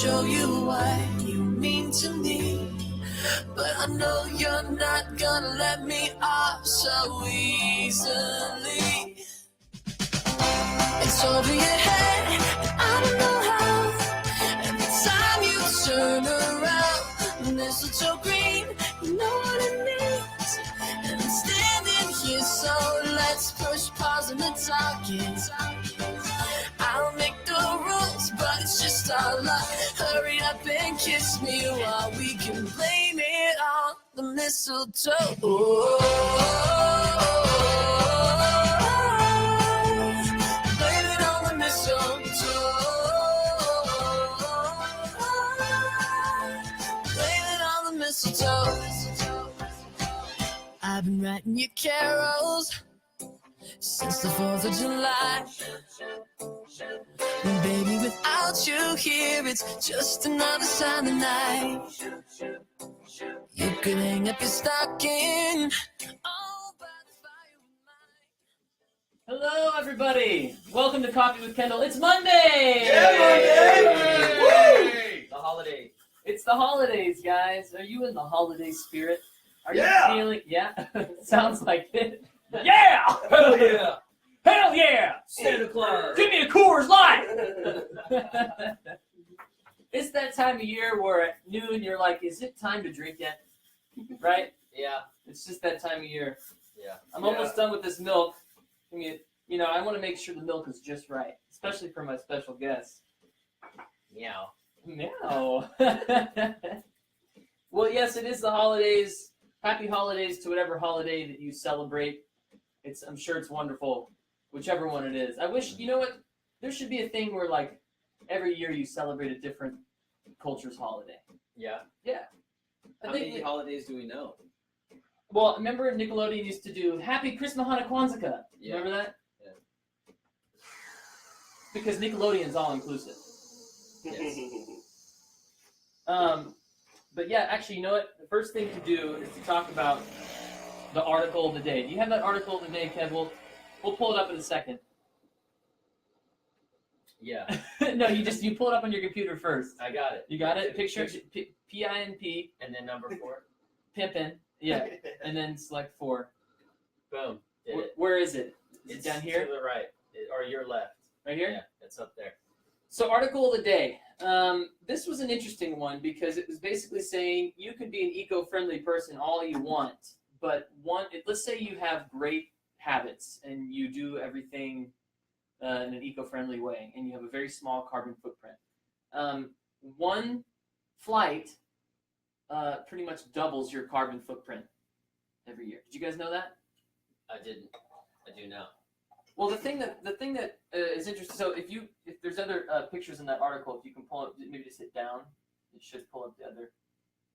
show you what you mean to me. But I know you're not gonna let me off so easily. It's over your head, and I don't know how. Every time you turn around, mistletoe green, you know what it means. And I'm standing here, so let's push pause on the talking. I'll make the rules, but it's just our luck. Hurry up and kiss me while we can blame it on the mistletoe. Blame it on the mistletoe. Blame it on the mistletoe. I've been writing you carols since the 4th of July. And baby, without you here, it's just another Sunday night. You could hang up your stocking. Oh, by the fire with mine. Hello, everybody. Welcome to Coffee with Kendall. It's Monday. Yeah, Monday. Woo! The holiday. It's the holidays, guys. Are you in the holiday spirit? Are you feeling? Yeah. Sounds like it. Yeah. Hell yeah. Hell yeah! Santa Claus. Give me a Coors Light! It's that time of year where at noon you're like, is it time to drink yet? Right? Yeah. It's just that time of year. Yeah. I'm almost done with this milk. I mean, I want to make sure the milk is just right, especially for my special guests. Meow. Meow. Well, yes, it is the holidays. Happy holidays to whatever holiday that you celebrate. I'm sure it's wonderful. Whichever one it is. I wish, you know what? There should be a thing where, like, every year you celebrate a different culture's holiday. Yeah. Yeah. How many holidays do we know? Well, remember Nickelodeon used to do Happy Christmas Hana Kwanzaa. Yeah. Remember that? Yeah. Because Nickelodeon's all inclusive. Yes. But yeah, actually, you know what? The first thing to do is to talk about the article of the day. Do you have that article of the day, Kev? We'll pull it up in a second. Yeah. No, you pull it up on your computer first. I got it. You got it? Picture P-I-N-P. And then number 4. Pimpin'. Yeah. And then select 4. Boom. Did it. Where is it? Is It's it down here? to the right. Or your left. Right here? Yeah, it's up there. So article of the day. This was an interesting one because it was basically saying you could be an eco-friendly person all you want, but let's say you have great habits and you do everything in an eco-friendly way and you have a very small carbon footprint. One flight pretty much doubles your carbon footprint every year. Did you guys know that? I didn't. I do now. Well, the thing that is interesting. So if there's other pictures in that article, if you can pull up, maybe just hit down, it should pull up the other.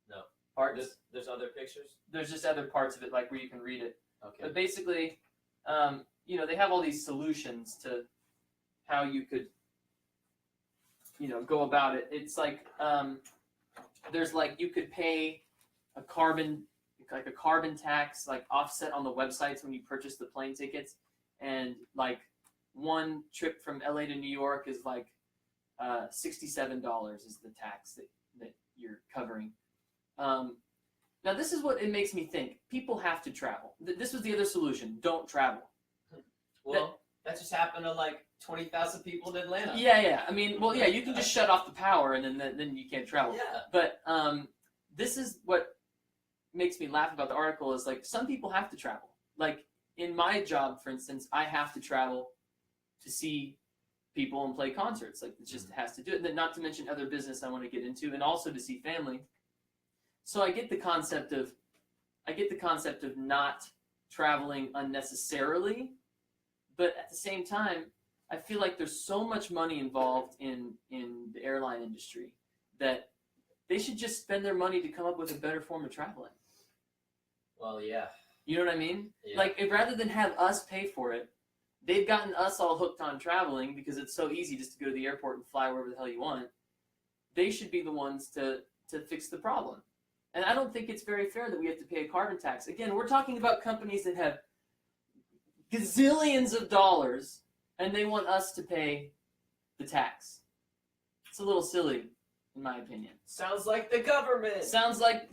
No. Parts. There's other pictures. There's just other parts of it, like where you can read it. Okay. But basically, they have all these solutions to how you could, go about it. It's like there's like you could pay a carbon tax, like offset on the websites when you purchase the plane tickets, and like one trip from LA to New York is like $67 is the tax that you're covering. Now this is what it makes me think. People have to travel. This was the other solution. Don't travel. Well, that just happened to like 20,000 people in Atlanta. Yeah. I mean, well, yeah, you can just shut off the power and then you can't travel. Yeah. But this is what makes me laugh about the article is like some people have to travel. Like in my job, for instance, I have to travel to see people and play concerts. Like it just has to do it. And then not to mention other business I want to get into, and also to see family. So I get the concept of not traveling unnecessarily, but at the same time, I feel like there's so much money involved in the airline industry that they should just spend their money to come up with a better form of traveling. Well, yeah. You know what I mean? Yeah. Like, rather than have us pay for it, they've gotten us all hooked on traveling because it's so easy just to go to the airport and fly wherever the hell you want. They should be the ones to fix the problem. And I don't think it's very fair that we have to pay a carbon tax. Again, we're talking about companies that have gazillions of dollars, and they want us to pay the tax. It's a little silly. in my opinion. Sounds like the government. Sounds like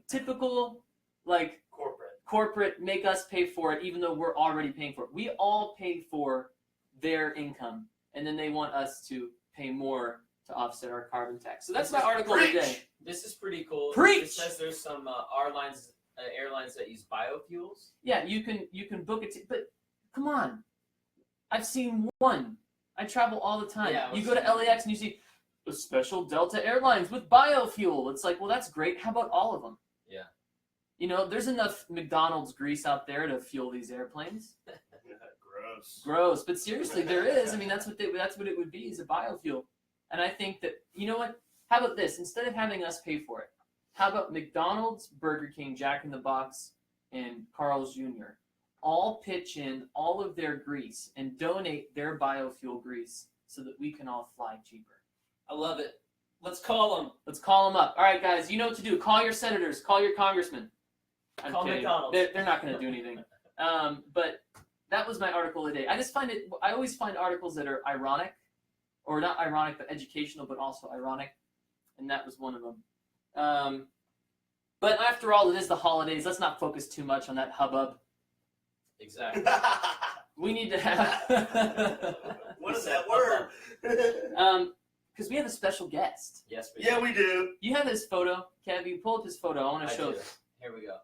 typical like corporate make us pay for it, even though we're already paying for it. We all pay for their income, and then they want us to pay more to offset our carbon tax. So that's my article of the day. This is pretty cool. Preach! It says there's some airlines that use biofuels. Yeah, you can book it, but come on. I've seen one. I travel all the time. Yeah, you go to LAX and you see a special Delta Airlines with biofuel. It's like, well, that's great. How about all of them? Yeah. You know, there's enough McDonald's grease out there to fuel these airplanes. Gross. But seriously, there is. I mean, that's what it would be, is a biofuel. And I think that, you know what? How about this? Instead of having us pay for it, how about McDonald's, Burger King, Jack in the Box, and Carl's Jr. all pitch in all of their grease and donate their biofuel grease so that we can all fly cheaper. I love it. Let's call them. Let's call them up. All right, guys, you know what to do. Call your senators. Call your congressmen. I'm Call kidding. McDonald's. They're not going to do anything. But that was my article of the day. I always find articles that are ironic, or not ironic, but educational, but also ironic. And that was one of them. But after all, it is the holidays. Let's not focus too much on that hubbub. Exactly. We need to have... What is that word? Because we have a special guest. Yes, we Yeah, do. we do. You have his photo. Kev, you pull up his photo. I want to show do. Here we go.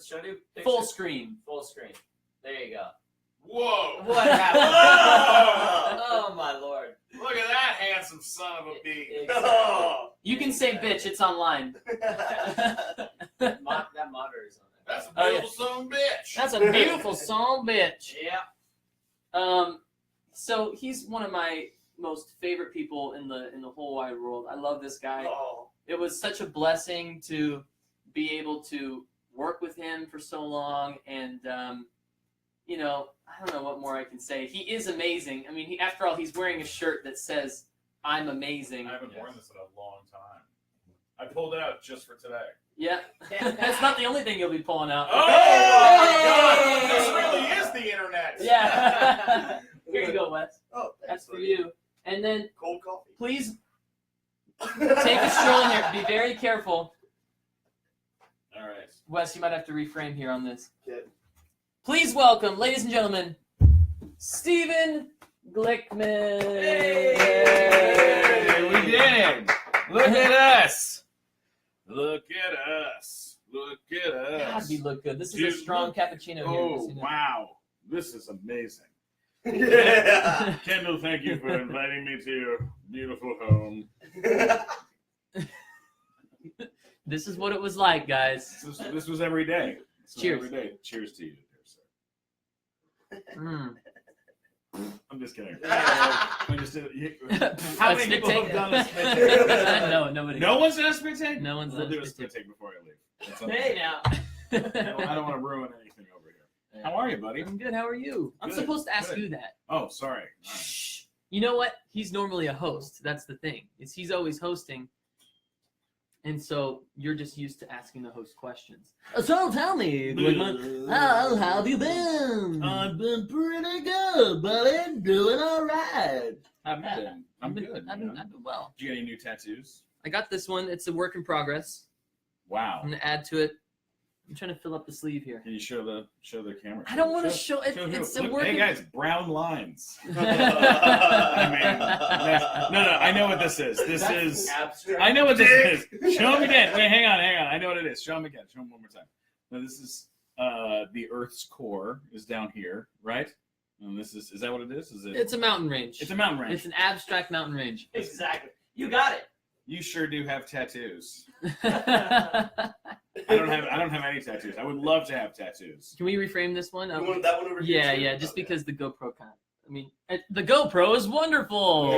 Should I do picture? full screen. Full screen. There you go. Whoa. What happened? Whoa. Oh my lord. Look at that handsome son of a bee. Exactly. Oh. You can say bitch. It's online. That monitor is on there. That's a Oh, yeah. beautiful son of a bitch. That's a beautiful song, bitch. Yeah. So he's one of my most favorite people in the whole wide world. I love this guy. Oh. It was such a blessing to be able to work with him for so long, and you know, I don't know what more I can say. He is amazing. I mean, after all, he's wearing a shirt that says "I'm amazing." I haven't worn this in a long time. I pulled it out just for today. Yeah, that's not the only thing you'll be pulling out. Oh Hey! my God! This really is the internet. Yeah. Here you go, Wes. Oh, That's for you. And then Cold coffee. please take a stroll in here. Be very careful. All right. Wes, you might have to reframe here on this. Okay. Please welcome, ladies and gentlemen, Stephen Glickman. Hey, we did. Look at us. Look at us. Look at God, us. you look good. This is Dude, a strong look. cappuccino here. Oh, just so you know. wow. This is amazing. Yeah. Kendall, thank you for inviting me to your beautiful home. This is what it was like, guys. This was every day. This was Cheers. Every day. Cheers to you, dear sir. Mm. I'm just kidding. I just did it. How A many spit people take? have done a spit take? No, nobody. No one's done a spit take? No one's I'll done do a a spit spit take before I leave. That's Hey now. I don't want to ruin anything over here. How are you, buddy? I'm good. How are you? I'm Good, supposed to ask good. you that. Oh, sorry. All right. Shh. You know what? He's normally a host. That's the thing. He's always hosting. And so you're just used to asking the host questions. So tell me, Glickman, how have you been? I've been pretty good, buddy. Doing all right. I'm Yeah. good. I'm good. I've been well. Did you get any new tattoos? I got this one. It's a work in progress. Wow. I'm gonna add to it. I'm trying to fill up the sleeve here. Can you show the camera? I don't want to show it. Show It's who? a Look, work. hey in- guys, brown lines. I mean, no. I know what this is. This is. Abstract. I know what this is. Show him again. Wait, hang on. I know what it is. Show him again. Show him one more time. Now this is the Earth's core is down here, right? And this is that what it is? Is it? It's a mountain range. It's a mountain range. It's an abstract mountain range. Exactly. You got it. You sure do have tattoos. Can I don't have any tattoos. I would love to have tattoos. we reframe this one? You want that one over here? Yeah, too? just Okay. because the GoPro kind of. I mean, the GoPro is wonderful.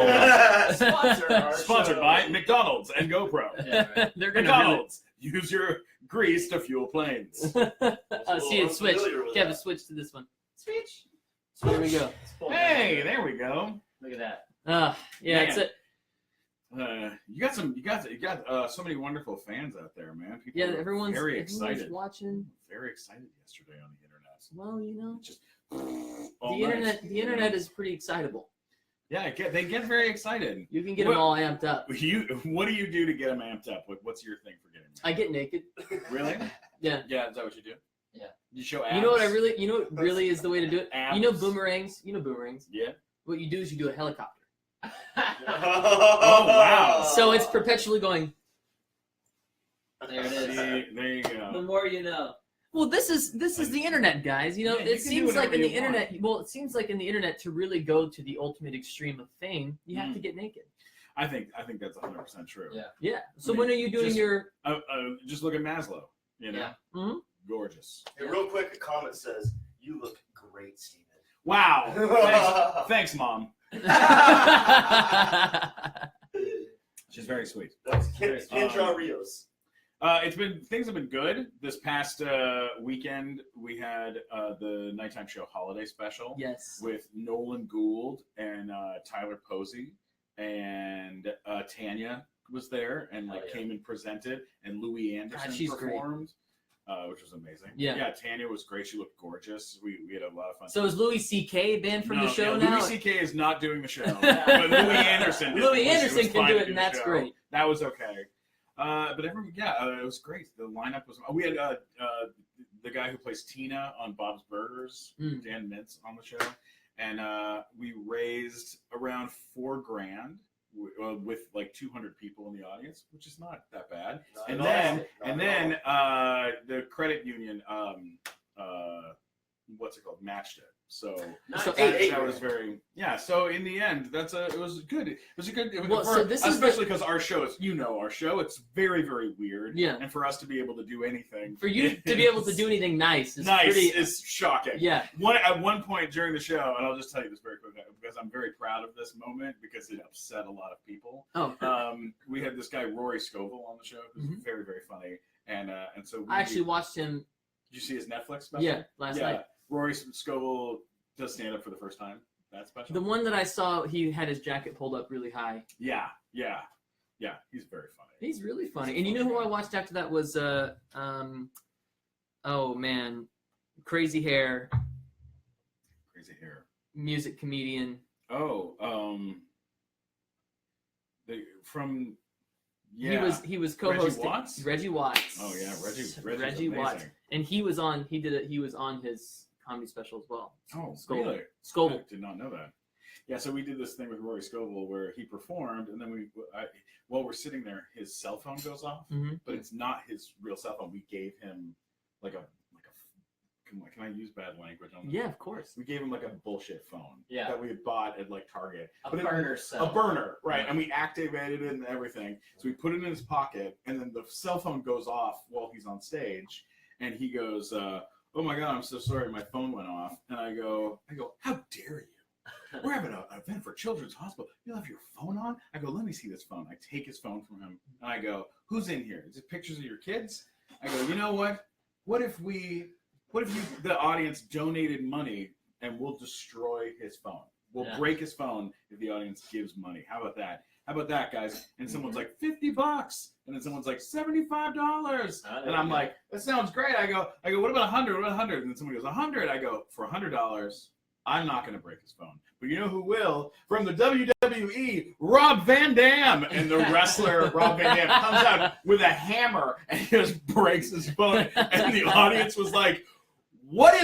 Sponsor our Sponsored show. by McDonald's and GoPro. Yeah, right. They're gonna McDonald's, use your grease to fuel planes. really. See it switch. Unfamiliar with Kevin, that. switch to this one. Switch. Here we go. Hey, there we go. Look at that. Yeah, Man. it's a. You got so many wonderful fans out there, man. People Yeah, are everyone's excited. watching. Very excited yesterday on the internet. Well, you know, Just all night. the internet is pretty excitable. Yeah, they get very excited. You can get them all amped up. What do you do to get them amped up? What's your thing for getting them? I get naked. Really? Yeah. Yeah, is that what you do? Yeah. You show abs? You know what really is the way to do it? Abs. You know boomerangs? Yeah. What you do is you do a helicopter. Oh, wow. So it's perpetually going. There it See, is. there you The go. more you know. Well, this is the internet, guys. You know, Yeah, you it can do seems like in whatever the you want. internet. Well, it seems like in the internet to really go to the ultimate extreme of fame, you have to get naked. I think that's 100% true. Yeah. Yeah. So I mean, when are you doing just- your? Just look at Maslow. You know, Yeah. Mhm. gorgeous. Hey, real quick, a comment says, "You look great, Steven." Wow. Thanks, Mom. She's very sweet. That's Kendra Rios. Things have been good. This past weekend, we had the nighttime show holiday special Yes. with Nolan Gould and Tyler Posey, and Tanya was there and Oh, yeah. came and presented, and Louis Anderson she's great. performed, which was amazing. Yeah. Tanya was great. She looked gorgeous. We had a lot of fun. So is Louis C.K. banned from the show now? Louis C.K. is not doing the show, but Louis Anderson. did, Louis which Anderson was can fine do to it, and the that's show. great. That was okay. But everyone, it was great. The lineup was. We had the guy who plays Tina on Bob's Burgers, Mm. Dan Mintz, on the show, and we raised around $4,000 with like 200 people in the audience, which is not that bad. And then the credit union, what's it called, matched it. So So that was very So in the end, it was good. It was a good. Well, so this is especially because our show is our show. It's very, very weird. Yeah. And for us to be able to do anything, For you to be able to do anything nice is nice pretty. is shocking. Yeah. At one point during the show, and I'll just tell you this very quickly because I'm very proud of this moment because it upset a lot of people. Oh. We had this guy Rory Scovel on the show, who's Mhm. very, very funny, and so I actually watched him. Did you see his Netflix special? Yeah, last night. Rory Scovel does stand up for the first time. That special. The one that I saw, he had his jacket pulled up really high. Yeah. He's very funny. He's really funny. And you know who I watched after that was oh man, crazy hair, Crazy hair. music comedian. Oh, He was co-hosting Watts? Reggie Watts. Oh yeah, Reggie's Reggie Watts, amazing. and he was on his comedy special as well. Oh, Scovel. really? Scovel. I did not know that. Yeah, so we did this thing with Rory Scovel where he performed, and then while we're sitting there, his cell phone goes off, Mhm. but it's not his real cell phone. We gave him can I use bad language on this? Yeah, of course. We gave him like a bullshit phone Yeah. that we had bought at like Target. A But it- burner cell. A burner, right? Yeah. And we activated it and everything. So we put it in his pocket, and then the cell phone goes off while he's on stage, and he goes, "Oh my God, I'm so sorry, my phone went off." And I go, "How dare you? We're having an event for Children's Hospital. You have your phone on?" I go, "Let me see this phone." I take his phone from him, and I go, "Who's in here? Is it pictures of your kids?" I go, "You know what? What if the audience donated money and we'll destroy his phone? We'll break his phone if the audience gives money. How about that? How about that, guys?" And someone's like, $50, and then someone's like, $75, and I'm like, "That sounds great." I go, "What about 100? What about 100? And then someone goes, 100. I go, "For $100, I'm not going to break his phone. But you know who will? From the WWE, Rob Van Dam." And the wrestler Rob Van Dam comes out with a hammer and he just breaks his phone. And the audience was like, why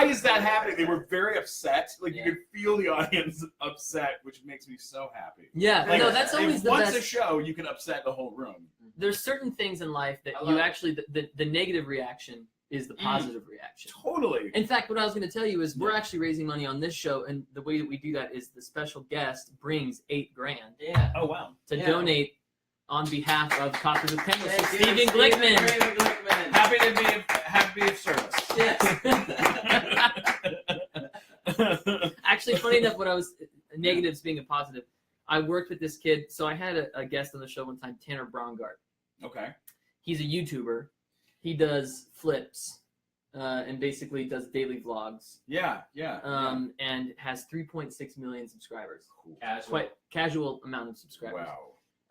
is that happening? They were very upset. Like you could feel the audience upset, which makes me so happy. Yeah, Like, no, that's always the once best. a show, you can upset the whole room. There's certain things in life that I you love actually the negative reaction is the positive reaction. Totally. In fact, what I was going to tell you is we're actually raising money on this show, and the way that we do that is the special guest brings $8,000 Yeah. Oh wow. to Yeah. donate on behalf of Koffee with Kendall. Thank you, Stephen Glickman. Glickman. Happy to be of service. Actually, funny enough, what I was negatives being a positive, I worked with this kid. So I had a guest on the show one time, Tanner Braungart. Okay. He's a YouTuber. He does flips and basically does daily vlogs. Yeah. And has 3.6 million subscribers. Casual. Quite casual amount of subscribers.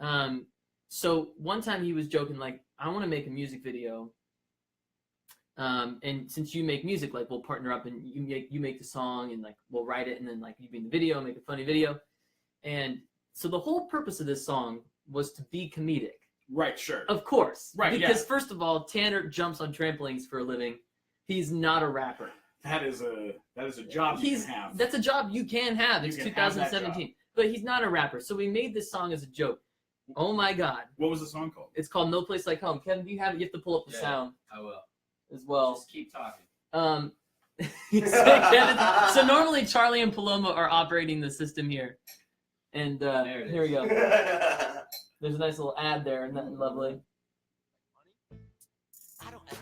Wow. So one time he was joking like, "I want to make a music video. And since you make music, like we'll partner up and you make the song and like we'll write it and then like you be in the video, make a funny video." And so the whole purpose of this song was to be comedic. Right, sure. Of course. Right, Because first of all, Tanner jumps on trampolines for a living. He's not a rapper. That is a job you can have. That's a job you can have. You It's can have that 2017. But he's not a rapper. So we made this song as a joke. Oh my God. What was the song called? It's called No Place Like Home. Kevin, do you have it? You have to pull up the sound I will. as well. Just keep talking. So normally Charlie and Paloma are operating the system here. And There it here we is. go. There's a nice little ad there. Isn't that lovely?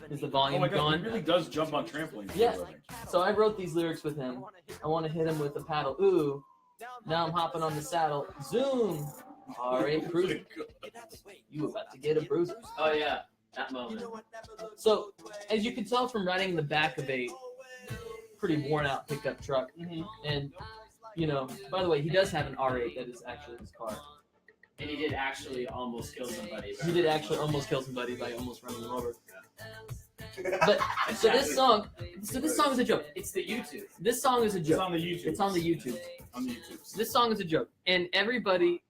Is the Oh volume my God, gone? he really does jump on trampolines. for a Yes. living. So I wrote these lyrics with him. I want to hit him with a paddle. Ooh. Now I'm hopping on the saddle. Zoom. R8 cruising. You about to get a bruise. Oh yeah, that moment. So, as you can tell from riding in the back of a pretty worn out pickup truck, and, you know, by the way, he does have an R8 that is actually his car. And he did actually almost kill somebody. He did actually almost kill somebody by almost running him over. But, so this song is a joke. It's the YouTube. This song is a It's joke. on the YouTube. It's on the YouTube. On the YouTube. This song is a joke. And everybody,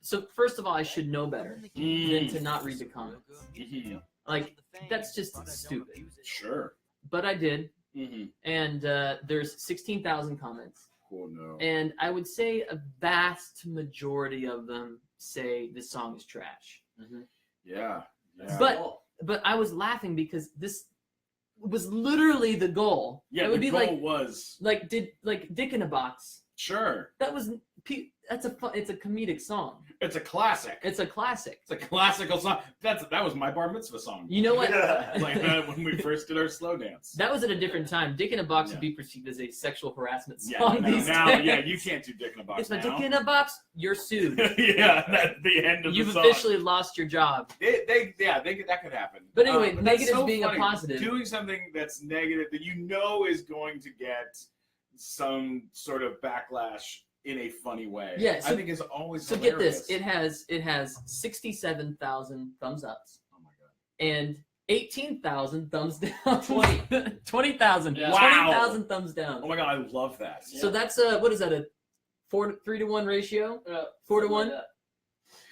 so first of all, I should know better than to not read the comments. Mhm. Like, that's just stupid. Sure. But I did. Mm-hmm. And there's 16,000 comments. Oh no. And I would say a vast majority of them say this song is trash. Yeah. Yeah. But I was laughing because this was literally the goal. yeah, it would the be goal was like Dick in a Box. sure. That was it's a comedic song. It's a classic. It's a classic. It's a classical song. That was my bar mitzvah song. You know what? Like when we first did our slow dance. That was at a different time. Dick in a Box Yeah. would be perceived as a sexual harassment Yeah. song these Now, days. yeah, you can't do Dick in a Box It's my now. Dick in a Box. You're sued. Yeah, that's the end of You've the song. officially lost your job. That could happen. But anyway, but that's negatives so being funny. a positive. Doing something that's negative that you know is going to get some sort of backlash in a funny way. Yeah, I think is always So hilarious. get this. It has 67,000 thumbs ups Oh my god. and 18,000 thumbs down. 20,000. Yeah. Wow. 20,000 thumbs down. Oh my god, I love that. So that's what is that, a 3-to-1 ratio? 4-to-1? Like that.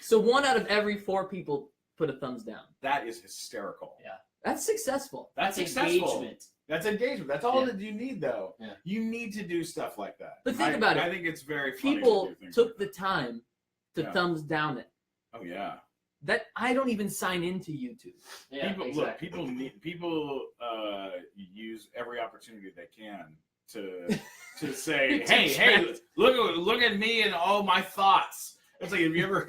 So 1 out of every 4 people put a thumbs down. That is hysterical. Yeah. That's successful. That's successful. Engagement. That's engagement. That's all Yeah. that you need, though. Yeah. You need to do stuff like that. But think about it. I think it's very funny People to do things took like the time to Yeah. thumbs down it. that. Oh yeah. That I don't even sign into YouTube. Yeah, People exactly. look. People use every opportunity they can to say, To hey, track. look at me and all my thoughts. It's like, have you ever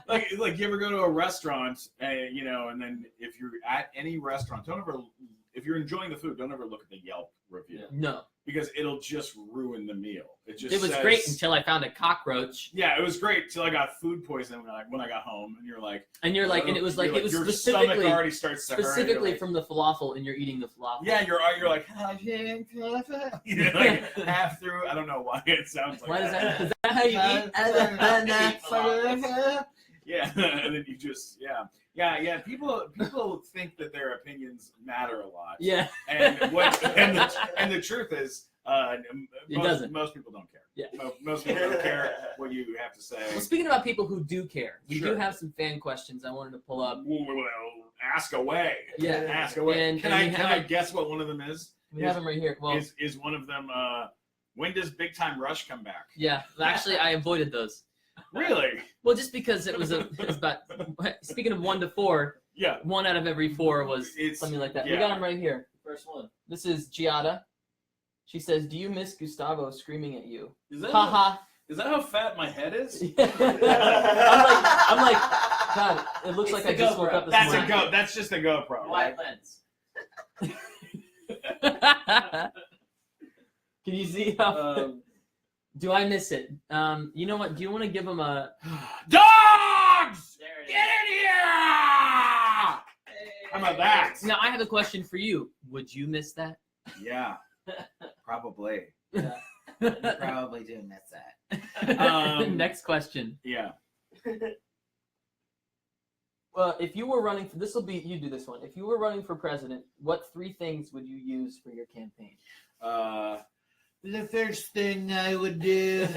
like you ever go to a restaurant and and then if you're at any restaurant, if you're enjoying the food, don't ever look at the Yelp review No. because it'll just ruin the meal. It It was great until I found a cockroach. Yeah, it was great till I got food poisoning when I got home, and you're like, And you're like, and it was like, it was your specifically stomach already starts to hurt. You're specifically like, from the falafel, and you're eating the falafel. yeah, you're like like half through. I don't know why it sounds like Why does that? that. Is that how you eat? Yeah, and then you just yeah. People think that their opinions matter a lot. Yeah. And and the truth is, doesn't. most people don't care. Yeah. Most people don't care what you have to say. Well, speaking about people who do care, we Sure. do have some fan questions I wanted to pull up. Well, ask away. Yeah. Ask away. And Can we I have- guess what one of them is? We have them right here. Well, Is one of them? When does Big Time Rush come back? yeah. Actually, I avoided those. Really? Well, just because it was about. Speaking of 1 to 4, Yeah. 1 out of every 4 was It's- something like that. We yeah. got them right here. First one. This is Giada. She says, "Do you miss Gustavo screaming at you?" Is that Haha. is that how fat my head is? I'm like, God, it looks It's like the I just GoPro. woke up this That's morning. a go. That's just a GoPro. Wide lens. Can you see how? Do I miss it? You know what? Do you want to give him a? Dogs! There it Get in here! How about that? Now I have a question for you. Would you miss that? Yeah, probably. Probably do miss that. Next question. Yeah. Well, if you were running for this, will be you do this one. If you were running for president, what 3 things would you use for your campaign? The first thing I would do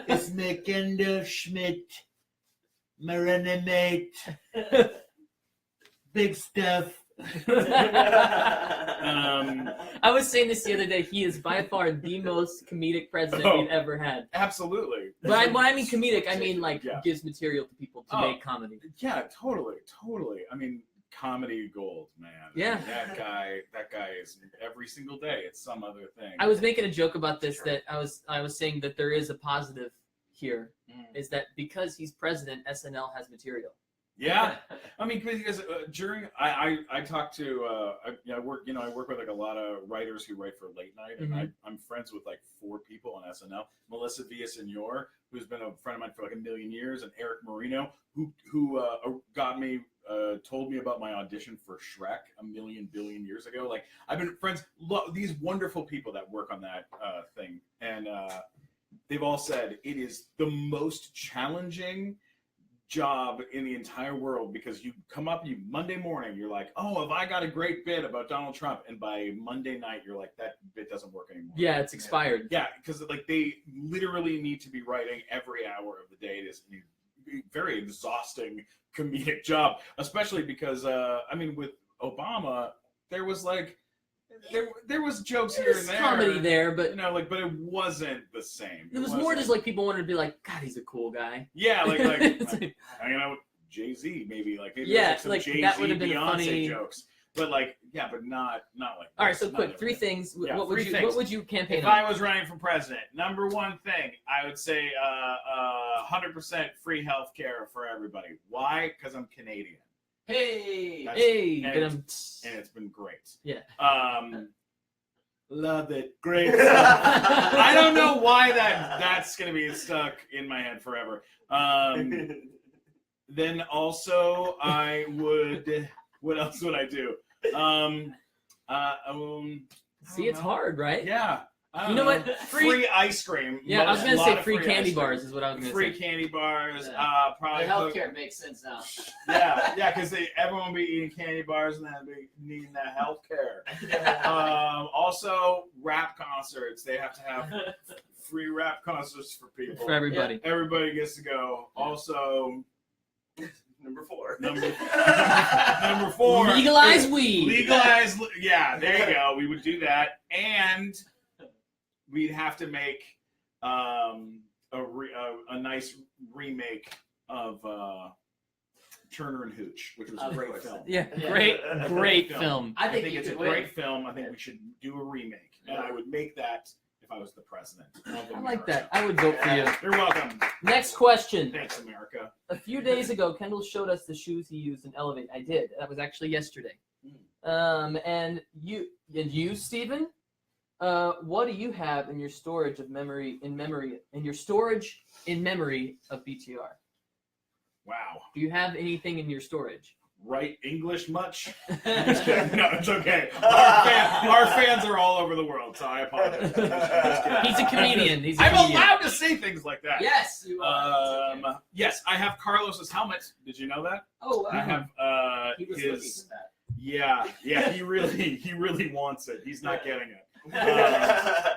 is make Kendall Schmidt my running mate. Big stuff. I was saying this the other day. He is by far the most comedic president we've ever had. Absolutely. But when I mean comedic, I mean like Yeah. gives material to people to make comedy. Yeah, totally. I mean, comedy gold, man. Yeah. That guy is every single day. It's some other thing. I was making a joke about this that I was saying that there is a positive here, is that because he's president, SNL has material. Yeah, I mean, because during I talk to I work with like a lot of writers who write for late night, and I'm friends with like 4 people on SNL. Melissa Villaseñor, who's been a friend of mine for like a million years, and Eric Marino, who told me about my audition for Shrek a million billion years ago. Like I've been friends, these wonderful people that work on that thing, and they've all said it is the most challenging job in the entire world, because you come up, Monday morning, you're like, oh, have I got a great bit about Donald Trump? And by Monday night, you're like, that bit doesn't work anymore. Yeah, it's expired. Yeah, because like they literally need to be writing every hour of the day. It is a very exhausting comedic job, especially because I mean, with Obama, there was like there was jokes here and there, comedy there, but but it wasn't the same. It was more just like people wanted to be like, God, he's a cool guy. Yeah, like It's like, hanging out with Jay-Z, maybe like some like Jay-Z, that would have been Beyonce funny jokes, but like but not like. All right, so not quick, like 3 that. things. Yeah, What 3 would you things. What would you campaign If on? I was running for president, number one thing I would say 100% free health care for everybody. Why? Because I'm Canadian. Hey. And it's been great. Yeah. Love it. Great stuff. I don't know why that's going to be stuck in my head forever. Then also I would, what else would I do? See, it's hard, right? Yeah. You know what? Free ice cream. Yeah, I was going to say free ice candy cream. bars is what I was going to Free say. candy bars. Yeah. Probably The healthcare makes sense now. Yeah, because everyone will be eating candy bars and then be needing that health care. Also, rap concerts. They have to have free rap concerts for people. For everybody. Everybody gets to go. Also, Number 4. number 4. Legalize weed. Legalize. Yeah, there you go. We would do that, and we'd have to make a nice remake of Turner and Hooch, which was a great film. Yeah, Yeah. great film. I I think think you it's a could win. great film. I think we should do a remake, and I would make that if I was the president of America. I like that. I would vote for you. You're welcome. Next question. Thanks, America. A few days ago, Kendall showed us the shoes he used in Elevate. I did. That was actually yesterday. And you, Stephen, what do you have in your storage of memory of BTR? Wow. Do you have anything in your storage? Right English much? I'm just kidding. No, it's okay. Our fans are all over the world, so I apologize. I'm just kidding. He's a comedian. I'm allowed to say things like that. Yes, you are. Yes, I have Carlos's helmet. Did you know that? Oh, wow. I have He was looking his. for that. Yeah, he really wants it. He's not getting it.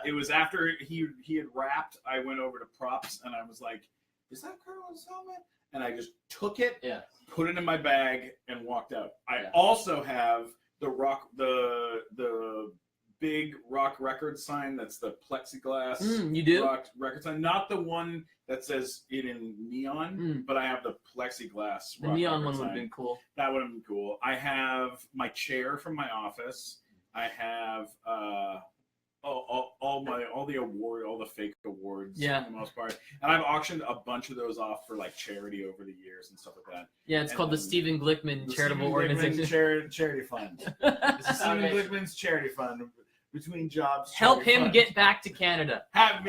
It was after he had rapped. I went over to props and I was like, "Is that Carlos's helmet?" And I just took it, put it in my bag, and walked out. I also have the big rock record sign. That's the plexiglass. You do? Rock record sign, not the one that says it in neon, but I have the plexiglass. The rock neon record one would have sign. been cool. That would have been cool. I have my chair from my office. I have all the fake awards for the most part, and I've auctioned a bunch of those off for like charity over the years and stuff like that. Yeah, it's called the Stephen Glickman Charitable Organization. Charity Fund. This is Stephen Glickman's charity fund between jobs. Help him fund. get back to Canada. Help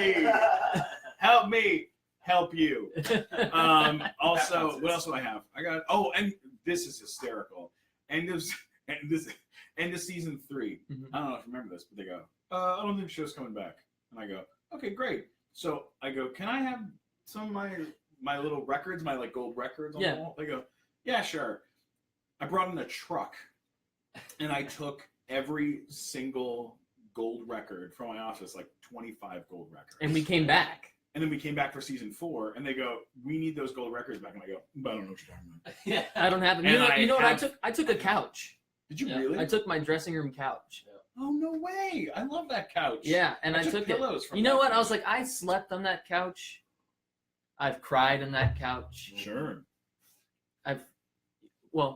me, help you. Also, what else do I have? I got. Oh, and this is hysterical. End of season 3. I don't know if you remember this, but they go, I don't think the show's coming back. And I go, okay, great. So I go, can I have some of my little records, my like gold records on the wall? They go, yeah, sure. I brought in a truck, and I took every single gold record from my office, like 25 gold records. And we came back. And then we came back for season 4, and they go, "We need those gold records back." And I go, "I don't know what you're talking about." Yeah. I don't have them. You know what I took? I took a couch. Did you Yeah. really? I took my dressing room couch. Oh no way! I love that couch. Yeah, and I took it. pillows from You know that what? I couch. was like, I slept on that couch. I've cried on that couch. Sure. I've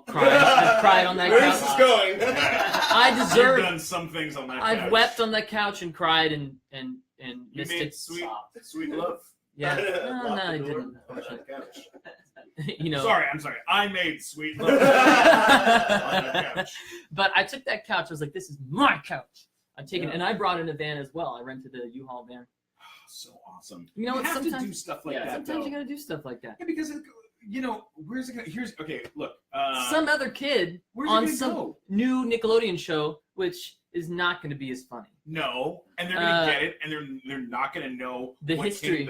cried on that Where couch. is this going? I You've deserve. done some things on that couch. I've wept on that couch and cried and You missed made it. sweet love. Yeah. Lock No, the I door, didn't. crash on the couch. You know. Sorry, I'm sorry. I made sweet love on that couch. But I took that couch. I was like, this is my couch. I'm taking it, and I brought in a van as well. I rented a U-Haul van. So awesome. You know what? have to Sometimes- do stuff like Yeah, that. Sometimes though. you gotta do stuff like that. Yeah, because where's it going? Here's okay. Look, Some other kid where's on it gonna some go? new Nickelodeon show, which is not going to be as funny. No, and they're gonna get it, and they're not gonna know the history.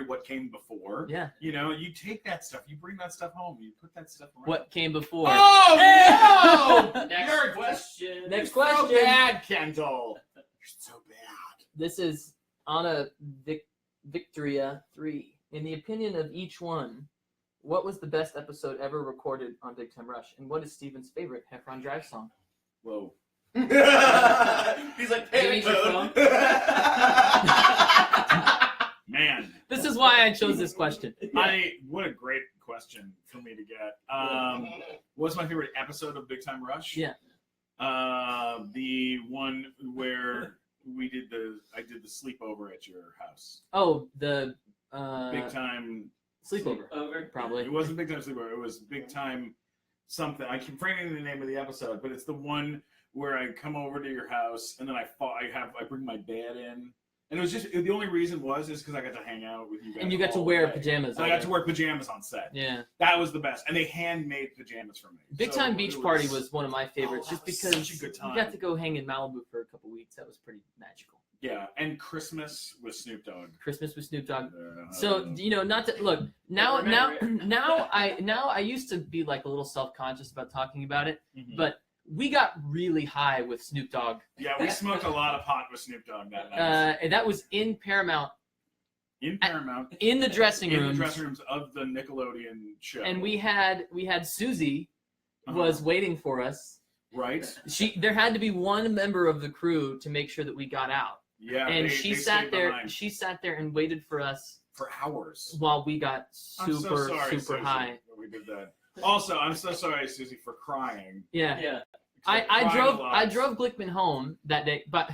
what came before. Yeah. You know, you take that stuff, you bring that stuff home, you put that stuff around. What came before? Oh no! Next You're question. Next so question. bad, Kendall. You're so bad. This is Anna Victoria 3. In the opinion of each one, what was the best episode ever recorded on Big Time Rush? And what is Steven's favorite Heffron Drive song? Whoa. He's like, Do you need your phone? Man, This is why I chose this question. what a great question for me to get. What's my favorite episode of Big Time Rush? Yeah. The one where I did the sleepover at your house. Oh, the Big Time. sleepover. Over. Probably. It wasn't Big Time Sleepover. It was Big Time something. I keep forgetting the name of the episode, but it's the one where I come over to your house and then I bring my dad in, and it was just the only reason is because I got to hang out with you guys. And you got to all wear day. pajamas. And I got to wear pajamas on set. Yeah. That was the best, and they handmade pajamas for me. Big So Time it Beach Party was one of my favorites, that just was because such a good you time. got to go hang in Malibu for a couple weeks. That was pretty magical. Yeah, and Christmas with Snoop Dogg. Christmas with Snoop Dogg. Uh, So not to look now I used to be like a little self-conscious about talking about it, mhm. but we got really high with Snoop Dogg. Yeah, we smoked a lot of pot with Snoop Dogg that night. And that was in Paramount In Paramount. in the dressing in rooms. the dressing rooms of the Nickelodeon show. And we had Susie was waiting for us. right. There had to be one member of the crew to make sure that we got out. Yeah, And they she stayed sat there. behind She sat there and waited for us for hours. while we got I'm so super sorry, super Susie, high. that we did that. Also, I'm so sorry, Susie, for crying. Yeah. Yeah. I Cried a lot. drove Glickman home that day, but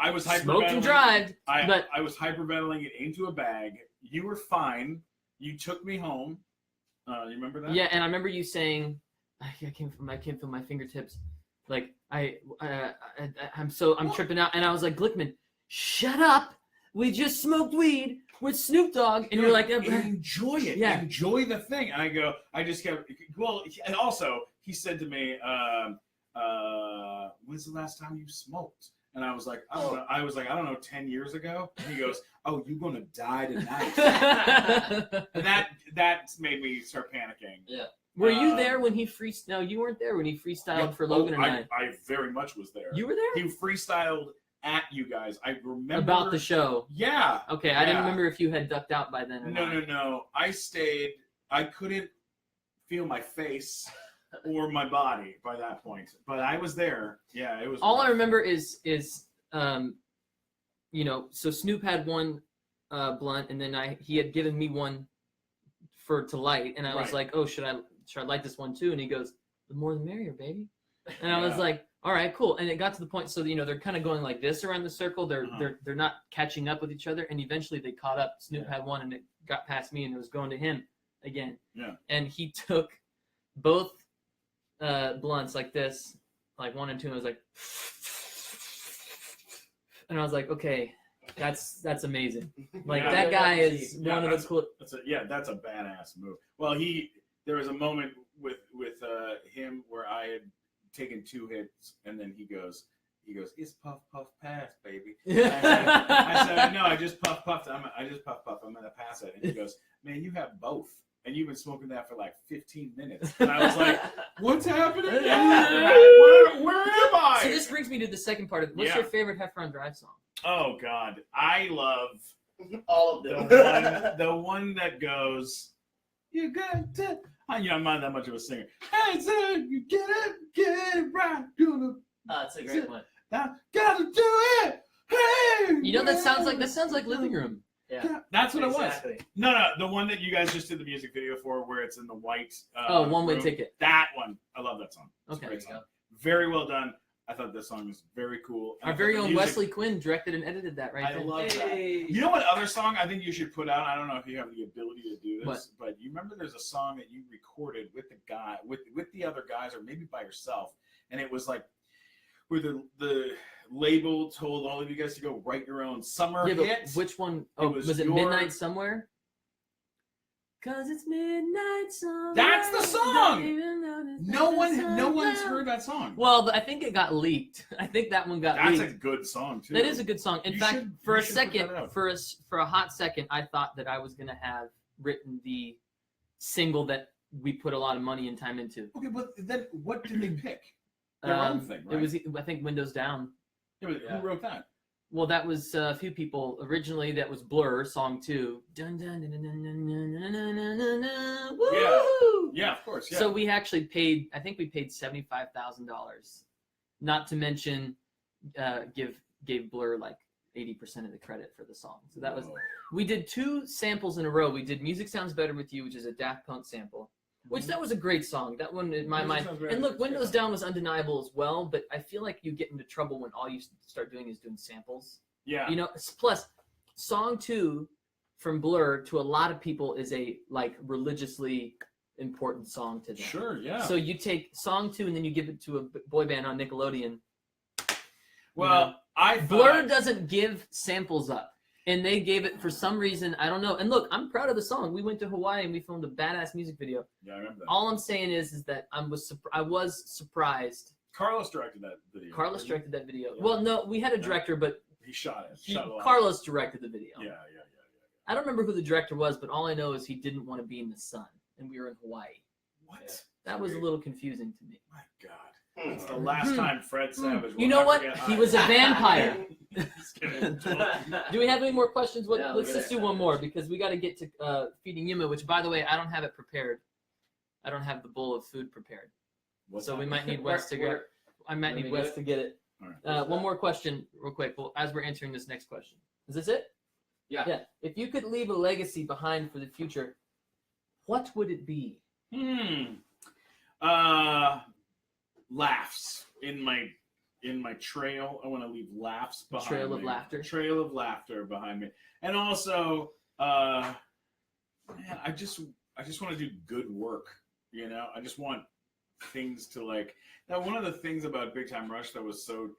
I was smoked and hyperventilating. drive. but I was hyperventilating it into a bag. You were fine. You took me home. You remember that? yeah, and I remember you saying, I can't feel my fingertips. Like I'm tripping out, and I was like, Glickman, shut up. We just smoked weed with Snoop Dogg, and you're like, enjoy it. Yeah. Enjoy the thing. And I just kept. Well, and also he said to me, "When's the last time you smoked?" And I was like, I don't know, 10 years ago. And he goes, "Oh, you're gonna die tonight." And that made me start panicking. Yeah. Were you there when he freestyled? No, you weren't there when he freestyled for Logan and I. I very much was there. You were there? He freestyled at you guys. I remember About the show. Yeah. Okay, I didn't Yeah. remember if you had ducked out by then or not. No. I stayed. I couldn't feel my face or my body by that point, but I was there. Yeah, it was. All I rough. remember is so Snoop had one blunt, and then he had given me one to light, and I was Right. like, oh, should I light this one too? And he goes, the more the merrier, baby. And I was Yeah. like, all right, cool. And it got to the point, so they're kind of going like this around the circle. They're not catching up with each other, and eventually they caught up. Snoop had one, and it got past me, and it was going to him again. Yeah. And he took both blunts like this, like 1 and 2, and I was like, and I was like, okay, that's amazing. Like Yeah. that guy is Yeah, one of the cool. That's a badass move. Well, there was a moment with him where I had taken 2 hits, and then he goes, it's puff puff pass, baby. I said, no, I just puffed. I just puffed. I'm gonna pass it. And he goes, man, you have both. and you've been smoking that for like 15 minutes. And I was like, what's happening? Where am I? So this brings me to the second part of it. What's Yeah. your favorite Heffron Drive song? Oh, God. I love All of the one that goes, you got to... I'm not that much of a singer. Hey, son, you get it right. It's a great one. Now, gotta do it. Hey, You know, that sounds like Living Room. Yeah. That's what Exactly. it was. No, the one that you guys just did the music video for, where it's in the white. One-way room. ticket. That one. I love that song. It's a Okay. great song. Very well done. I thought this song was very cool. And Our I thought very the own music- Wesley Quinn directed and edited that right I there. love that. Hey. You know what other song I think you should put out? I don't know if you have the ability to do this, What? but you remember there's a song that you recorded with the guy, with the other guys, or maybe by yourself, and it was like where the label told all of you guys to go write your own summer Yeah, but hit. which one? Oh, was was it your- Midnight Somewhere? Cause it's midnight somewhere. That's the song! Don't even notice No that one, the no sun one's down. heard that song. Well, but I think it got leaked. I think that one got That's a leaked. good song too. That is a good song. In You fact, should- for you a should put second, that out. for a hot second, I thought that I was gonna have written the single that we put a lot of money and time into. Okay, but then what did they pick? Their own thing, right? It was, I think, Windows Down. Yeah, but Yeah. who wrote that? Well, that was a few people. Originally, that was Blur, song 2. Dun, dun, dun, dun, dun, dun, dun, dun, dun, dun, dun. Woo! Yeah, of course. Yeah. So we actually paid, I think we paid $75,000. Not to mention, gave Blur like 80% of the credit for the song. So that was, Whoa. we did 2 samples in a row. We did Music Sounds Better With You, which is a Daft Punk sample, which that was a great song. That one in my Music mind. Sounds Better And look, With You. Windows Down was undeniable as well, but I feel like you get into trouble when all you start doing is doing samples. Yeah. You know, plus song 2 from Blur to a lot of people is a like religiously important song to them. Sure. Yeah. So you take song 2 and then you give it to a boy band on Nickelodeon. well, know, I Blur thought, doesn't give samples up. And they gave it for some reason, I don't know. And look, I'm proud of the song. We went to Hawaii and we filmed a badass music video. Yeah, I remember that. All I'm saying is that I was surprised. Carlos directed that video. Carlos right? directed that video. Yeah. Well, no, we had a director, but He shot it. Shot it live. Carlos directed the video. Yeah. I don't remember who the director was, but all I know is he didn't want to be in the sun, and we were in Hawaii. What? That was a little confusing to me. My God. It's the last time Fred Savage. You will know ever what? get He high. was a vampire. Just kidding. Do we have any more questions? No, Let's we're just do good. one more because we got to get to feeding Yuma, which, by the way, I don't have it prepared. I don't have the bowl of food prepared, What's so we that? might need Wes to get. I might Let need me Wes get it. to get it. All right. One more question, real quick. Well, as we're answering this next question, is this it? Yeah. Yeah. If you could leave a legacy behind for the future, what would it be? Laughs in my trail. I want to leave laughs behind Trail of me. laughter. Trail of laughter behind me, and also, man, I just want to do good work. You know, I just want things to like. Now, one of the things about Big Time Rush that was so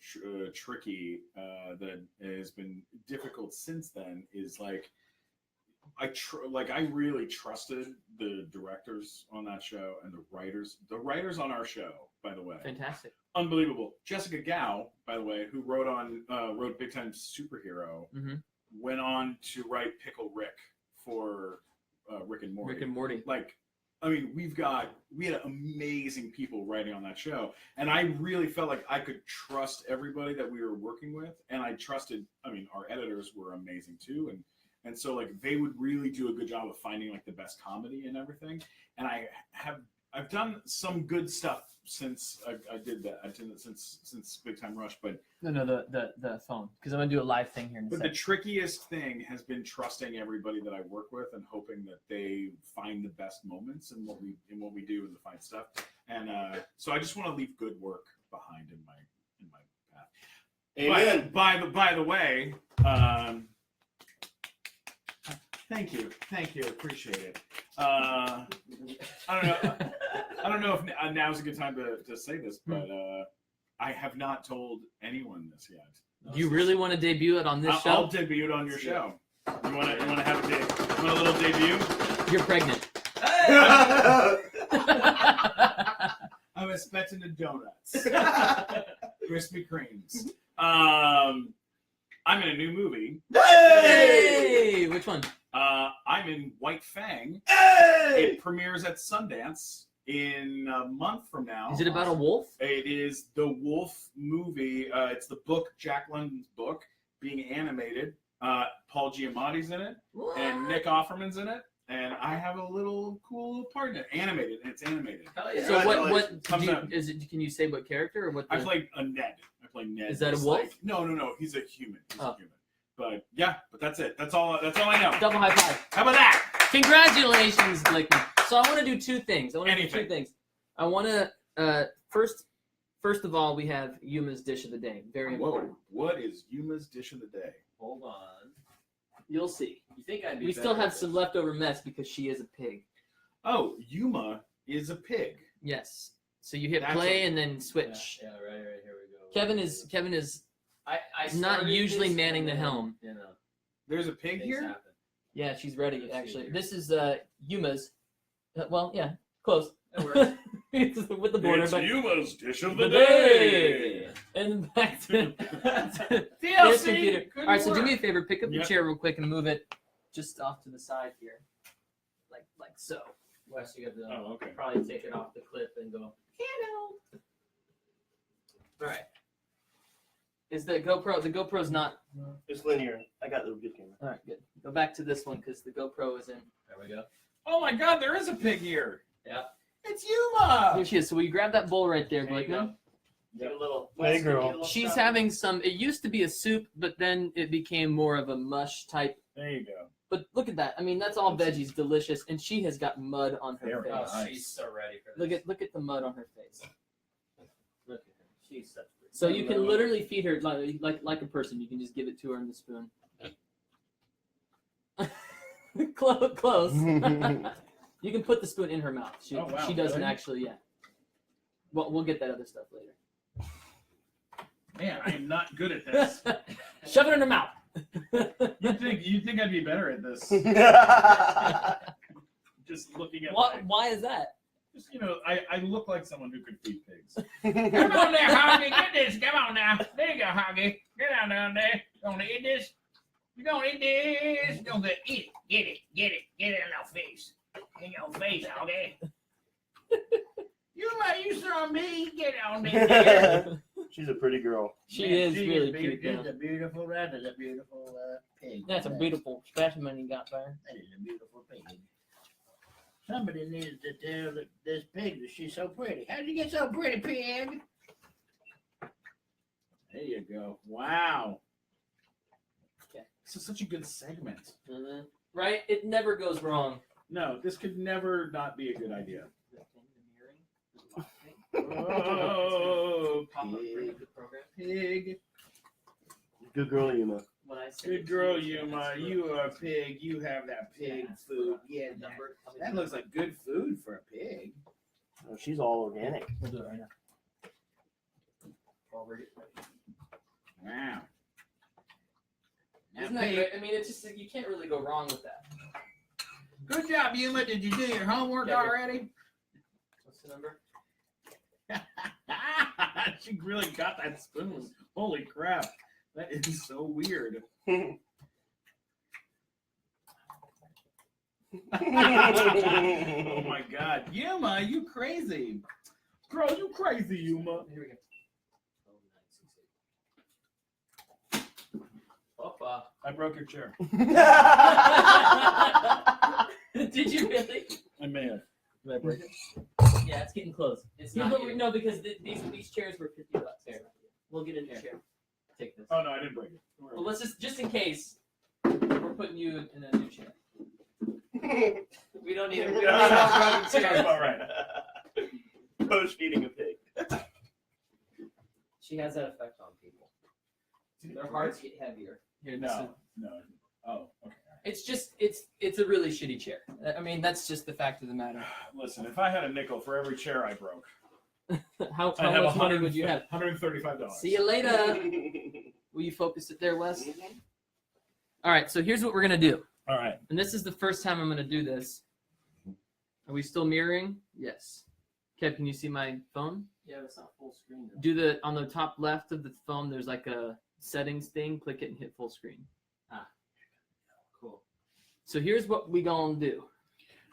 tricky that has been difficult since then is like I really trusted the directors on that show and the writers. The writers on our show, by the way, Fantastic. unbelievable. Jessica Gao, by the way, who wrote Big Time Superhero, Mhm. went on to write Pickle Rick for Rick and Morty. Rick and Morty. Like, I mean, we had amazing people writing on that show, and I really felt like I could trust everybody that we were working with, and I trusted. I mean, our editors were amazing too, and so like they would really do a good job of finding like the best comedy and everything. And I've done some good stuff since I did that. I did it since Big Time Rush, but No, the phone, because I'm gonna do a live thing here in a the second. trickiest thing has been trusting everybody that I work with and hoping that they find the best moments in what we do and the fine stuff. And so I just want to leave good work behind in my path. Amen. By the way, thank you, appreciate it. I don't know if now's a good time to say this, but I have not told anyone this yet. You really want to debut it on this show? I'll debut it on your show. You want to have a little debut? You're pregnant. I'm expecting the donuts, Krispy Kremes. I'm in a new movie. Hey, which one? I'm in White Fang. Hey! It premieres at Sundance in a month from now. Is it about a wolf? It is the Wolf movie. It's the book, Jack London's book, being animated. Paul Giamatti's in it, and Nick Offerman's in it, and I have a little cool part in it. Animated, and it's animated. Hell yeah. So what Comes out. is it? Can you say what character or what? I play a Ned. I play Ned. Is that a He's wolf? like- no. He's a human. He's Oh. a human. But yeah, but that's it. That's all I know. Double high five. How about that? Congratulations, Glickman. So I want to do two things. I want to do Anything. two things. I want to first of all, we have Yumas Dish of the Day. Very important. Whoa! What is Yuma's dish of the day? Hold on. You'll see. You think I'd be We better still at have this. some leftover mess because she is a pig. Oh, Yuma is a pig. Yes. So you hit That's play a- and then switch. Yeah, right, here we go. Kevin is I not started usually this manning and the then, helm. You know, There's a pig things here. happen. Yeah, she's ready Let's see actually. here. This is Yuma's. Well, yeah, close. It works. With the border, It's but Yuma's dish of the the day. and back to DLC. this computer. Good All right, so do work. me a favor, pick up Yep. the chair real quick and move it just off to the side here, like so. Wes, you got to Oh, okay. probably take it off the clip and go. All right. Is the GoPro? The GoPro's not. It's linear. I got the good camera. All right, good. Go back to this one because the GoPro is in. There we go. Oh my God, there is a pig here. Yeah. It's Yuma. Here she is. So we grab that bowl right there, There you Glickman. go. Get a little. Hey, Wes, girl. get a little She's stuff. having some. It used to be a soup, but then it became more of a mush type. There you go. But look at that. I mean, that's all veggies, delicious, and she has got mud on her Very face. Oh, nice. she's so ready for this. Look at the mud on her face. Look at her. She's such a So you can literally feed her like a person. You can just give it to her in the spoon. Close. You can put the spoon in her mouth. She, Oh, wow, she doesn't really? actually yet. Well, we'll get that other stuff later. Man, I am not good at this. Shove it in her mouth. You'd think I'd be better at this. Just looking at Why is that? just I look like someone who could feed pigs. Come on there, Hoggy. Get this. Come on now. There you go, Hoggy. Get down there. You gonna eat this? You gonna eat this? You gonna eat it. Get it. Get it. Get it in your face. In your face, Hoggy. You saw me. Get on there. She's a pretty girl. She is really She's cute. That's Yeah. a beautiful rat. That's a beautiful pig. That's a beautiful specimen you got there. That is a beautiful pig. Somebody needs to tell this pig that she's so pretty. How'd you get so pretty, pig? There you go. Wow. Okay. This is such a good segment. Right? It never goes wrong. No, this could never not be a good idea. Oh, Oh, pig. Good girl, Yuma. When I say Good girl, Yuma. You are a pig. You have that pig food. Yeah, that looks like good food for a pig. Oh, she's all organic. We'll do it right now. Wow. Isn't that great? I mean, it's just you can't really go wrong with that. Good job, Yuma. Did you do your homework Yeah, yeah. already? What's the number? She really got that spoon. Holy crap. That is so weird. Oh my God. Yuma, you crazy. Girl, you crazy, Yuma. Here we go. Opa. I broke your chair. Did you really? I may have. Did I break it? Yeah, it's getting close. It's not. No, because these chairs were $50. Here. We'll get a new chair. Take this. Oh no, I didn't break it. Don't worry. Well, let's just in case, we're putting you in a new chair. We don't need a broken Sounds chair. about right. Post feeding a pig. She has that effect on people. Their hearts get heavier. Here, this is- No. Oh, okay. It's just it's a really shitty chair. I mean, that's just the fact of the matter. Listen, if I had a nickel for every chair I broke, How I'd have much money would you have? $135. See you later. Will you focus it there, Wes? All right. So here's what we're gonna do, All right. and this is the first time I'm gonna do this. Are we still mirroring? Yes. Kev, can you see my phone? Yeah, it's not full screen though. Do on the top left of the phone. There's like a settings thing. Click it and hit full screen. Cool. So here's what we gonna do.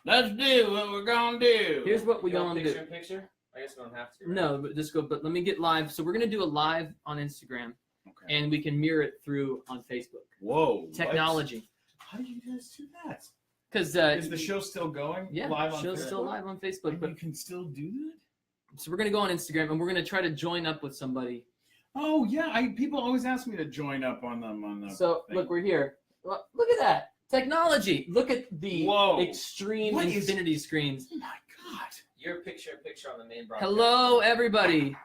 Let's do what we're gonna do. Here's what we You want gonna picture do. in picture? I guess we don't have to. Right? No, but just go. But let me get live. So we're gonna do a live on Instagram, Okay. and we can mirror it through on Facebook. Whoa. what? Technology, How do you guys do that? because Is the show still going? yeah, Live on show's Facebook? still live on Facebook. And But you can still do that? so we're gonna go on Instagram, and we're gonna try to join up with somebody. Oh yeah, people always ask me to join up on them on the So thing. look, we're here. Look at that technology. Look at the Whoa. extreme What is- infinity screens. Oh my god. Your picture in picture on the main broadcast. Hello, everybody.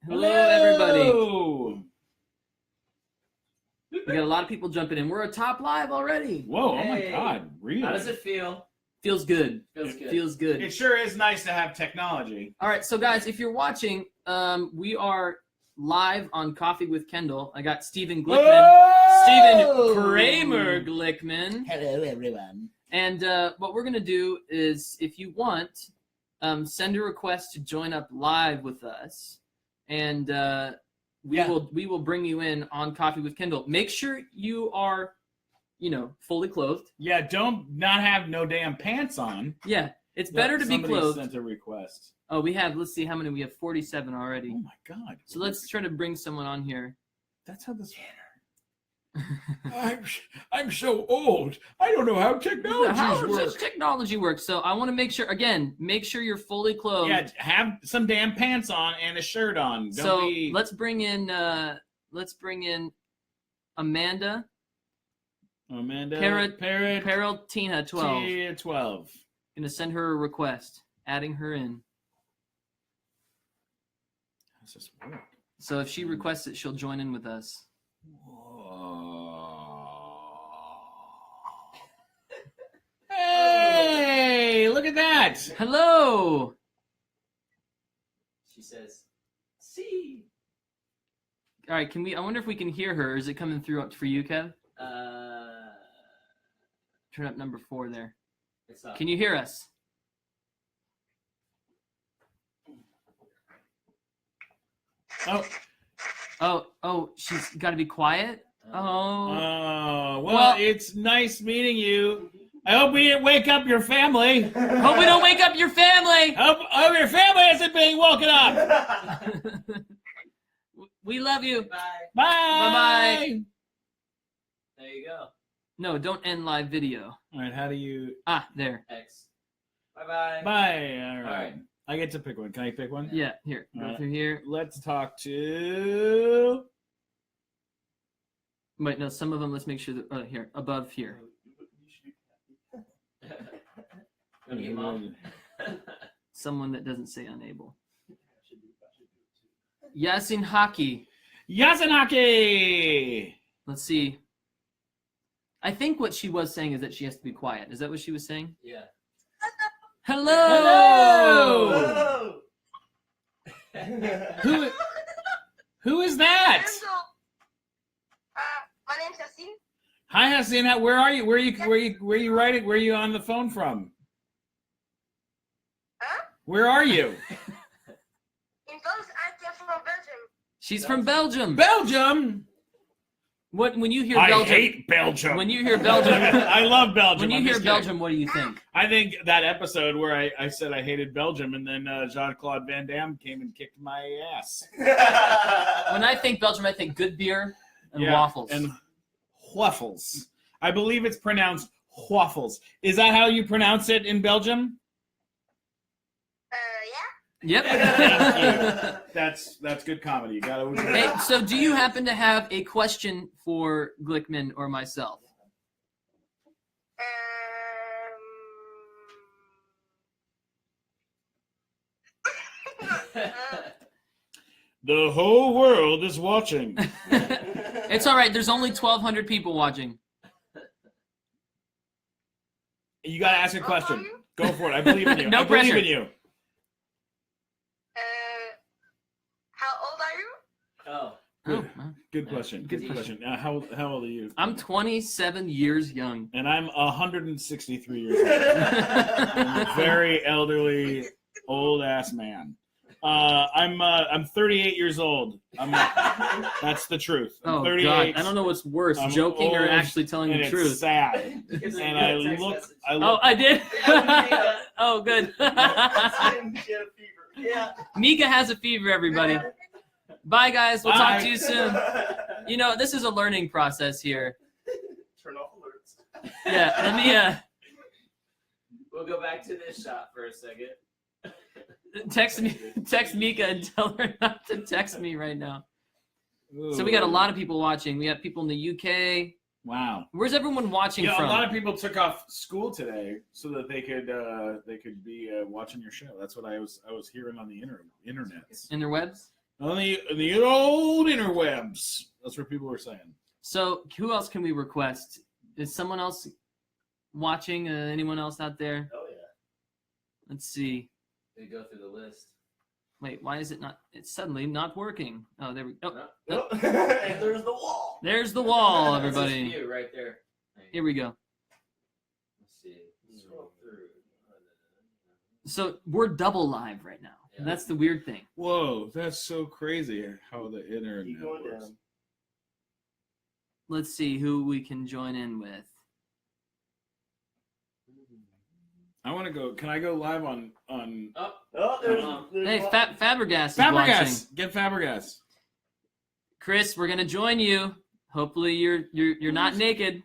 Hello, everybody. Hello. We got a lot of people jumping in. We're a top live already. Whoa, oh my Hey. god, really? How does it feel? Feels good. Feels good. Feels good. It sure is nice to have technology. All right, so guys, if you're watching, we are live on Coffee with Kendall. I got Stephen Glickman, Stephen Kramer Glickman, Hello, everyone. and what we're gonna do is, if you want, send a request to join up live with us, and we Yeah. will bring you in on Coffee with Kendall. Make sure you are, fully clothed. Yeah, don't not have no damn pants on. Yeah, it's better to be Somebody clothed. sent a request. Oh, let's see how many we have. 47 already. Oh my god. So let's try to bring someone on here. That's how this. I'm so old. I don't know how technology How does works. this technology work? So I want to make sure you're fully clothed. Yeah, have some damn pants on and a shirt on. Don't So be. let's bring in Amanda Amanda. Parrot- Parrot. Peraltina 12. Tia 12. Gonna send her a request, adding her in. How does this work? So if she requests it, she'll join in with us. Hey, look at that. Hello. She says, "See." All right, I wonder if we can hear her. Is it coming through up for you, Kev? Turn up number 4 there. It's up. Can you hear us? Oh, she's got to be quiet. Oh, Oh, well, Well- it's nice meeting you. I hope we didn't wake up your family. hope we don't wake up your family. Hope your family isn't being woken up. We love you. Bye. Bye. Bye-bye. There you go. No, don't end live video. All right, how do you? There. X. Bye bye. Bye. All right. right. I get to pick one. Can I pick one? Yeah, here. Go through here. Let's talk to. Wait, no, some of them, let's make sure that, here, above here. Gonna get mom. Someone that doesn't say unable. Yasin Haki. Yasanaki. Let's see. I think what she was saying is that she has to be quiet. Is that what she was saying? Yeah. Hello! Who? Who is that? My name's Yasin. Hi, Hasina. Where are you? Where are you writing? Where are you on the phone from? Huh? Where are you? In those, I came from Belgium. She's from Belgium. Belgium. When you hear I Belgium, hate Belgium. when you hear Belgium, I love Belgium. when you I'm hear just kidding. Belgium, what do you think? I think that episode where I said I hated Belgium and then Jean-Claude Van Damme came and kicked my ass. When I think Belgium, I think good beer and Yeah, waffles. And waffles. I believe it's pronounced waffles. Is that how you pronounce it in Belgium? Yeah. Yep. That's good comedy. You gotta. Hey, so do you happen to have a question for Glickman or myself? The whole world is watching. It's all right. There's only 1,200 people watching. You gotta ask a question. Go for it. I believe in you. No I believe pressure. in you. How old are you? Oh. Oh, Good question. Good Good question. question. How old are you? I'm 27 years young. And I'm 163 years old. I'm a very elderly, old ass man. I'm 38 years old. That's the truth. I'm Oh 38. God, I don't know what's worse, I'm joking or old, actually telling and the it's truth. sad. Because And you I got a text look. message. I Oh, look. I did. Yeah. Oh, good. She had a fever. Yeah. Mika has a fever, everybody. Bye, guys. We'll talk Bye. to you soon. You know, this is a learning process here. Turn off alerts. Yeah, let me We'll go back to this shot for a second. text Mika and tell her not to text me right now. So we got a lot of people watching. We have people in the UK. Wow. Where's everyone watching Yeah, from? a lot of people took off school today so that they could be watching your show. That's what I was hearing on the internet. In their webs. On the old interwebs. That's what people were saying. So who else can we request? Is someone else watching? Anyone else out there? Oh yeah. Let's see. We go through the list. Wait, why is it not? It's suddenly not working. Oh, there we go. Oh, Oh, and there's the wall. there's the wall, That's his everybody. view right there. Here we go. Let's see. Scroll through. So we're double live right now. Yeah. That's the weird thing. Whoa, that's so crazy how the internet Keep going works. down. Let's see who we can join in with. I want to go. Can I go live on Oh, there's Hey, one. Fabregas is watching. Fabregas? Get Fabregas. Chris, we're gonna join you. Hopefully, you're not naked.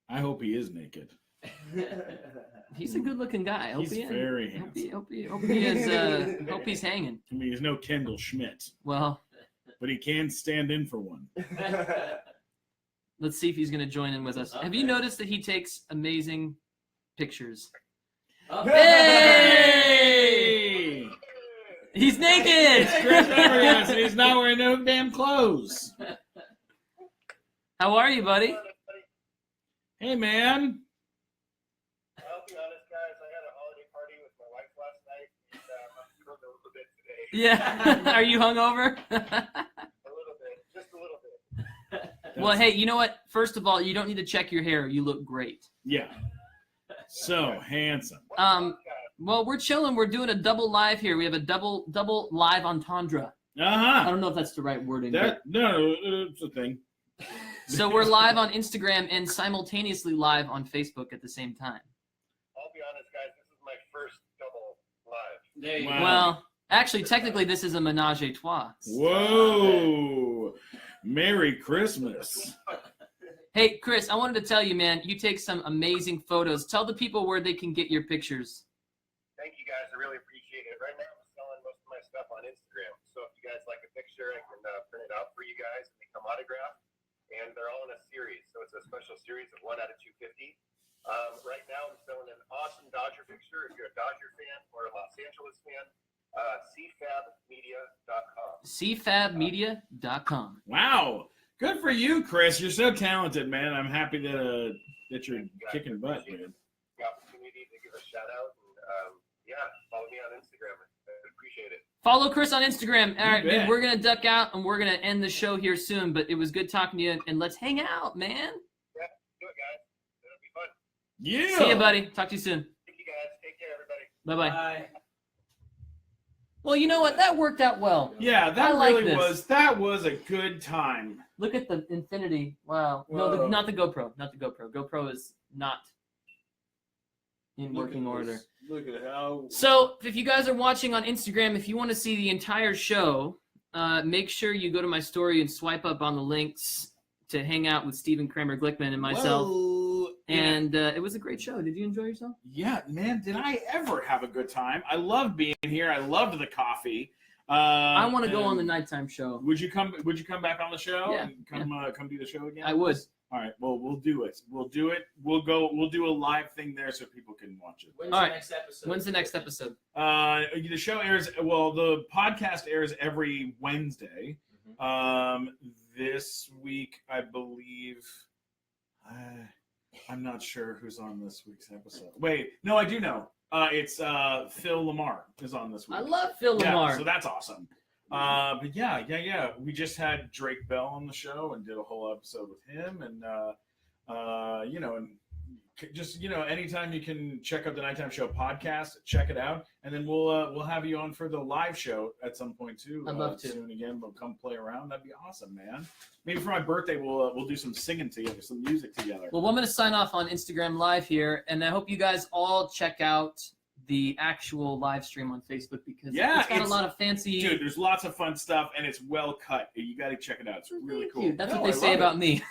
I hope he is naked. He's a good-looking guy. I hope He's he is. very Hope handsome. he is. Hope he's hanging. I mean, he's no Kendall Schmidt, Well, but he can stand in for one. let's see if he's gonna join in with us. Have you noticed that he takes amazing pictures? Oh. Hey! He's naked. It's Chris Fabregas, and he's not wearing no damn clothes. How are you, buddy? Hey, man. I'll be honest, guys. I had a holiday party with my wife last night, and I'm feeling a little bit today. Yeah. Are you hungover? A little bit, just a little bit. Well, hey, you know what? First of all, you don't need to check your hair. You look great. Yeah. So handsome. Well, we're chilling. We're doing a double live here. We have a double live entendre. I don't know if that's the right wording. That no, it's a thing. So we're live on Instagram and simultaneously live on Facebook at the same time. I'll be honest, guys. This is my first double live. There you Wow. go. Well, actually, technically, this is a menage a trois. Whoa! Merry Christmas. Hey, Chris, I wanted to tell you, man, you take some amazing photos. Tell the people where they can get your pictures. Thank you, guys. I really appreciate it. Right now, I'm selling most of my stuff on Instagram. So if you guys like a picture, I can print it out for you guys. They come autographed, and they're all in a series. So it's a special series of 1 out of 250. Right now, I'm selling an awesome Dodger picture. If you're a Dodger fan or a Los Angeles fan, cfabmedia.com. cfabmedia.com. Wow. Good for you, Chris. You're so talented, man. I'm happy that you're kicking butt, man. The opportunity to give a shout out, and follow me on Instagram. I appreciate it. Follow Chris on Instagram. All right, bet. dude, we're going to duck out and we're going to end the show here soon, but it was good talking to you, and let's hang out, man. Do it, guys. It'll be fun. Yeah. See you, buddy. Talk to you soon. Thank you, guys. Take care, everybody. Bye-bye. Bye. Well, you know what? That worked out well. Yeah, that I like really this. was a good time. Look at the infinity. Wow. No, Whoa. not the GoPro. Not the GoPro. GoPro is not in working order. Look at how. So, if you guys are watching on Instagram, if you want to see the entire show, make sure you go to my story and swipe up on the links to hang out with Stephen Kramer Glickman and myself. Whoa. And it was a great show. Did you enjoy yourself? Yeah, man, did I ever have a good time? I loved being here. I loved the coffee. I want to go and on the nighttime show. Would you come back on the show? Yeah, And come do the show again? I would. All right. Well, we'll do it. We'll do it. We'll do a live thing there so people can watch it. When's All the right. next episode? When's the next episode? The show airs. Well, the podcast airs every Wednesday. This week, I believe. I'm not sure who's on this week's episode. Wait, no, I do know. It's Phil Lamar is on this week. I love Phil Lamar. Yeah, so that's awesome. But yeah. We just had Drake Bell on the show and did a whole episode with him, and and just anytime you can check out the Nighttime Show podcast, check it out, and then we'll have you on for the live show at some point too. I'd love to. Soon again. We'll come play around. That'd be awesome, man. Maybe for my birthday we'll do some singing together, some music together. Well, I'm going to sign off on Instagram Live here, and I hope you guys all check out the actual live stream on Facebook because it's got a lot of fancy. Dude, there's lots of fun stuff, and it's well cut. You got to check it out. It's really cool. That's what they say about me.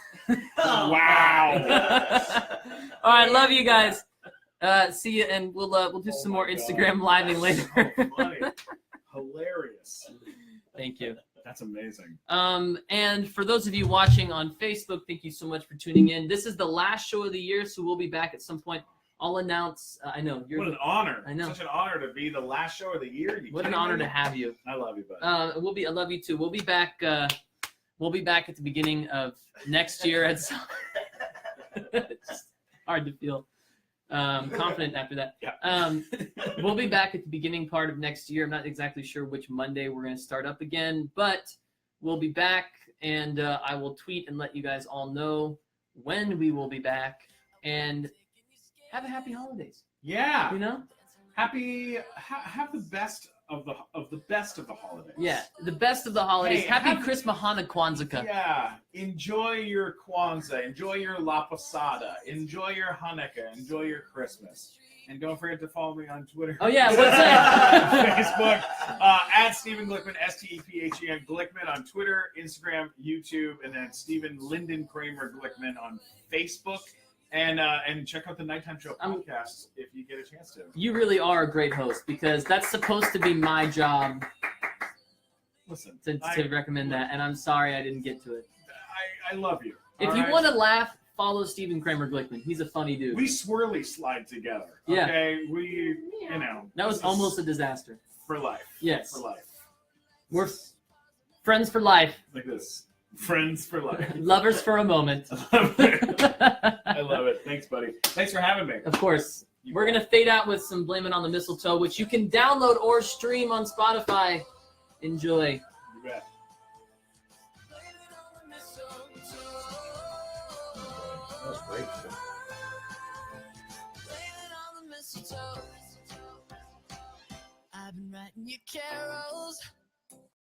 Wow. All right, love you guys. See you, and we'll do some more Instagram living later. So funny. Hilarious. Thank you. That's amazing. And for those of you watching on Facebook, thank you so much for tuning in. This is the last show of the year, so we'll be back at some point. I'll announce. I know you're. What an honor! I know. Such an honor to be the last show of the year. What an honor to have you. I love you, buddy. I love you too. We'll be back. We'll be back at the beginning of next year. It's hard to feel confident after that. Yeah. We'll be back at the beginning part of next year. I'm not exactly sure which Monday we're going to start up again, but we'll be back, and I will tweet and let you guys all know when we will be back. And have a happy holidays. Yeah. Happy. Have the best of the best of the holidays. Yeah, the best of the holidays. Hey, happy Christmas, Kwanzaa. Yeah. Enjoy your Kwanzaa. Enjoy your La Posada. Enjoy your Hanukkah. Enjoy your Christmas. And don't forget to follow me on Twitter. Oh yeah, what's that? Facebook. At Stephen Glickman, STEPHEN Glickman on Twitter, Instagram, YouTube, and then Stephen Lyndon Kramer Glickman on Facebook. And check out the Nighttime Show podcast if you get a chance to. You really are a great host because that's supposed to be my job. Listen, to recommend that, and I'm sorry I didn't get to it. I love you. If you want to laugh, follow Stephen Kramer Glickman. He's a funny dude. We swirly slide together. Yeah. Okay, we that was almost a disaster. For life. Yes. For life. We're friends for life. Like this. Friends for life. Lovers for a moment. I love it. Thanks, buddy. Thanks for having me. Of course. We're going to fade out with some Blame It on the Mistletoe, which you can download or stream on Spotify. Enjoy. You bet. That was great. I've been writing you carols.